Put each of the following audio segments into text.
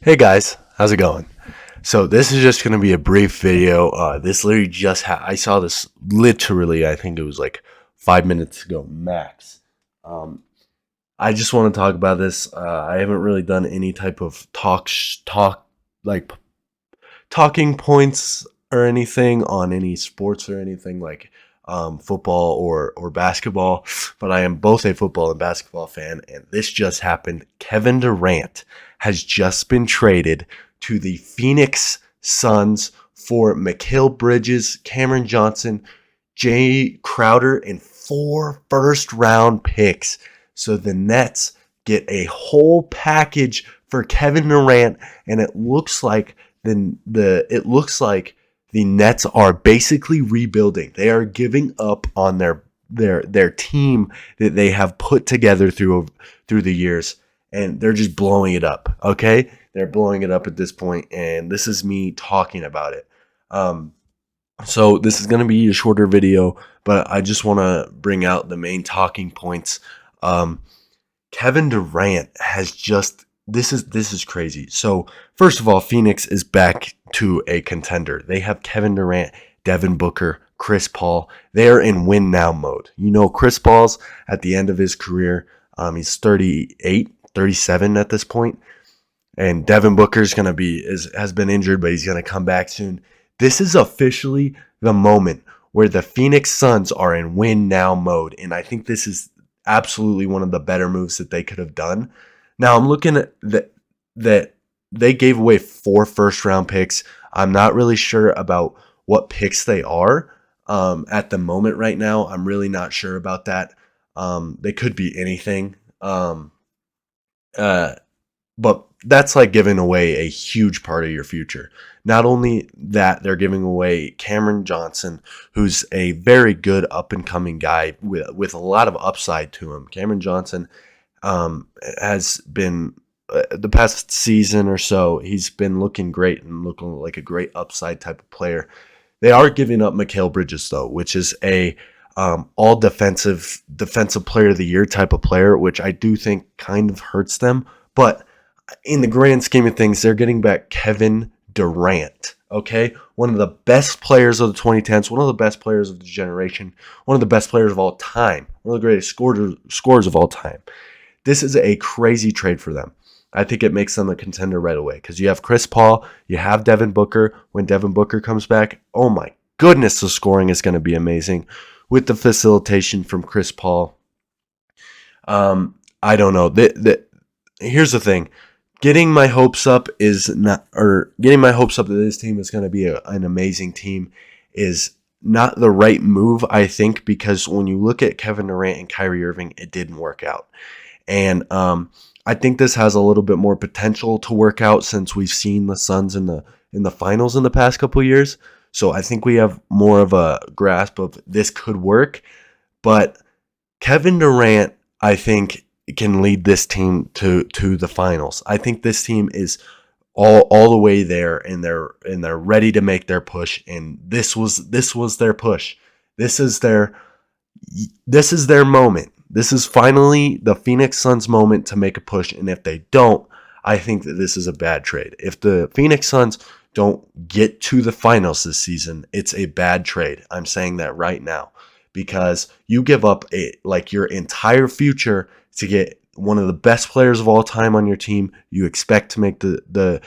Hey guys, how's it going? So this is just going to be a brief video. This literally I saw this literally, I think it was like 5 minutes ago max. Um, I just want to talk about this. I haven't really done any type of like talking points or anything on any sports or anything like football or basketball, but I am both a football and basketball fan, and this just happened. Kevin Durant has just been traded to the Phoenix Suns for Mikal Bridges, Cameron Johnson, Jay Crowder, and 4 first-round picks. So the Nets get a whole package for Kevin Durant, and it looks like the Nets are basically rebuilding. They are giving up on their team that they have put together through the years, and they're just blowing it up. Okay, they're blowing it up at this point, and this is me talking about it. So this is going to be a shorter video, but I just want to bring out the main talking points. Um, Kevin Durant has just this is crazy. So first of all, Phoenix is back to a contender. They have Kevin Durant, Devin Booker, Chris Paul. They are in win now mode. You know, Chris Paul's at the end of his career. He's 38, 37 at this point. And Devin Booker's has been injured, but he's gonna come back soon. This is officially the moment where the Phoenix Suns are in win now mode, and I think this is absolutely one of the better moves that they could have done. Now I'm looking at that they gave away 4 first-round picks. I'm not really sure about what picks they are at the moment right now. I'm really not sure about that. They could be anything. Uh, but that's like giving away a huge part of your future. Not only that, they're giving away Cameron Johnson, who's a very good up and coming guy with a lot of upside to him. Cameron Johnson has been the past season or so, he's been looking great and looking like a great upside type of player. They are giving up Mikal Bridges though, which is a all defensive player of the year type of player, which I do think kind of hurts them. But in the grand scheme of things, they're getting back Kevin Durant. Okay, one of the best players of the 2010s, one of the best players of the generation, one of the best players of all time, one of the greatest scorers of all time. This is a crazy trade for them. I think it makes them a contender right away because you have Chris Paul, you have Devin Booker. When Devin Booker comes back, oh my goodness, the scoring is going to be amazing with the facilitation from Chris Paul. I don't know. Here's the thing. Getting my hopes up that this team is going to be an amazing team is not the right move, I think, because when you look at Kevin Durant and Kyrie Irving, it didn't work out. And I think this has a little bit more potential to work out since we've seen the Suns in the finals in the past couple of years. So I think we have more of a grasp of this could work. But Kevin Durant, I think, can lead this team to the finals. I think this team is all the way there, and they're ready to make their push. And this was their push. This is their moment. This is finally the Phoenix Suns moment to make a push. And if they don't, I think that this is a bad trade. If the Phoenix Suns don't get to the finals this season, it's a bad trade. I'm saying that right now because you give up your entire future to get one of the best players of all time on your team. You expect to make the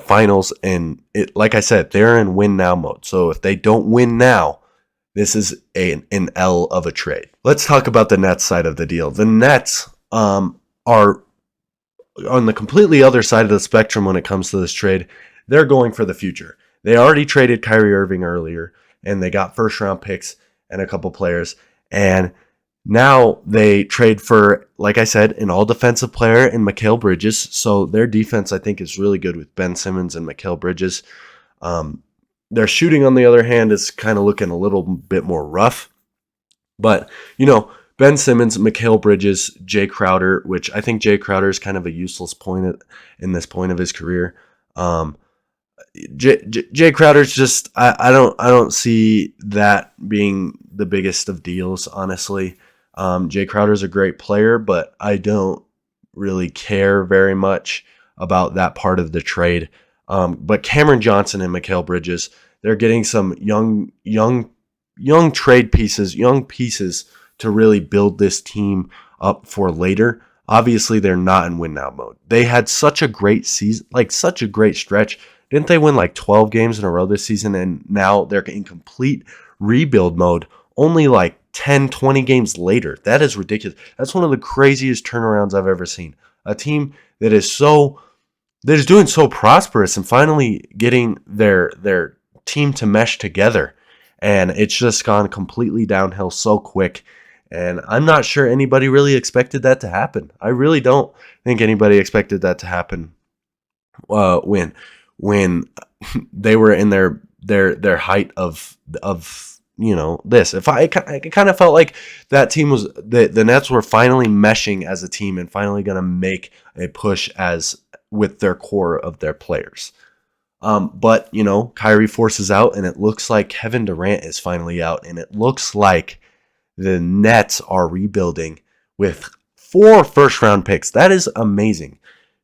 finals, and like I said, they're in win now mode. So if they don't win now, this is an L of a trade. Let's talk about the Nets side of the deal. The Nets are on the completely other side of the spectrum when it comes to this trade. They're going for the future. They already traded Kyrie Irving earlier, and they got first-round picks and a couple players. And now they trade for, like I said, an all-defensive player in Mikal Bridges. So their defense, I think, is really good with Ben Simmons and Mikal Bridges. Their shooting, on the other hand, is kind of looking a little bit more rough. But, Ben Simmons, Mikal Bridges, Jay Crowder, which I think Jay Crowder is kind of a useless point in this point of his career. Jay Crowder's just I don't see that being the biggest of deals, honestly. Jay Crowder's a great player, but I don't really care very much about that part of the trade. But Cameron Johnson and Mikal Bridges, they're getting some young trade pieces, young pieces to really build this team up for later. Obviously, they're not in win now mode. They had such a great season, like such a great stretch. Didn't they win like 12 games in a row this season? And now they're in complete rebuild mode only like 10, 20 games later. That is ridiculous. That's one of the craziest turnarounds I've ever seen. A team that is doing so prosperous and finally getting their team to mesh together. And it's just gone completely downhill so quick. And I'm not sure anybody really expected that to happen. I really don't think anybody expected that to happen when they were in their height of this. If I kind of felt like that team was the Nets were finally meshing as a team and finally going to make a push as with their core of their players. But Kyrie forces out, and it looks like Kevin Durant is finally out, and it looks like the Nets are rebuilding with 4 first-round picks. That is amazing.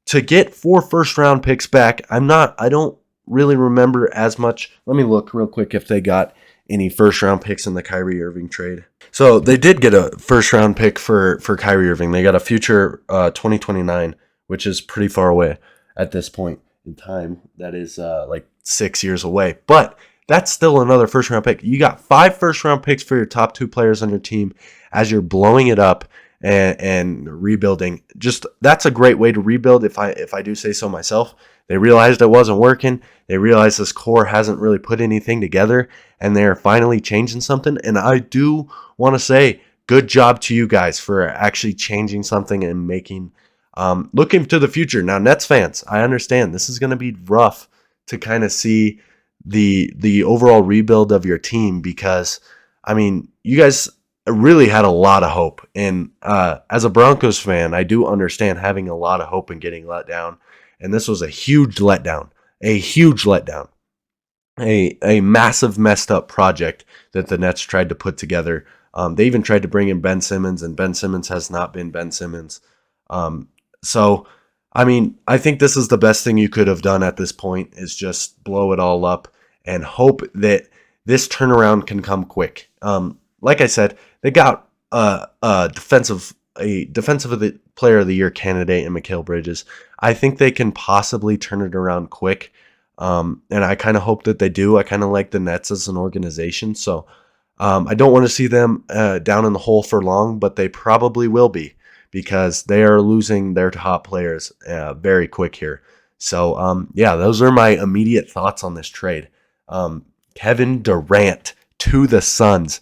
To get 4 first-round picks back, I don't really remember as much. Let me look real quick if they got any first-round picks in the Kyrie Irving trade. So they did get a first-round pick for Kyrie Irving. They got a future 2029, which is pretty far away at this point in time. That is like 6 years away. But that's still another first-round pick. You got 5 first-round picks for your top 2 players on your team as you're blowing it up and rebuilding. Just that's a great way to rebuild, if I do say so myself. They realized it wasn't working. They realized this core hasn't really put anything together, and they're finally changing something. And I do want to say good job to you guys for actually changing something and making looking to the future. Now, Nets fans, I understand this is going to be rough to kind of see the overall rebuild of your team, because you guys really had a lot of hope, and as a Broncos fan, I do understand having a lot of hope and getting let down. And this was a huge letdown, a massive messed up project that the Nets tried to put together. They even tried to bring in Ben Simmons, and Ben Simmons has not been Ben Simmons. So, I think this is the best thing you could have done at this point, is just blow it all up and hope that this turnaround can come quick. Like I said, they got a defensive player of the year candidate in Mikal Bridges. I think they can possibly turn it around quick. And I kind of hope that they do. I kind of like the Nets as an organization. So I don't want to see them down in the hole for long, but they probably will be, because they are losing their top players very quick here. So, those are my immediate thoughts on this trade. Kevin Durant to the Suns.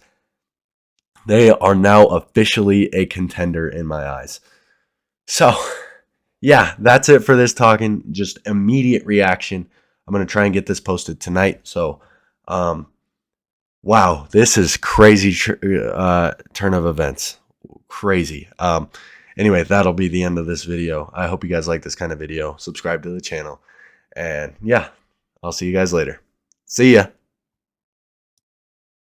They are now officially a contender in my eyes. So, that's it for this talking. Just immediate reaction. I'm going to try and get this posted tonight. So, wow, this is crazy turn of events. Crazy. Anyway, that'll be the end of this video. I hope you guys like this kind of video. Subscribe to the channel. And I'll see you guys later. See ya.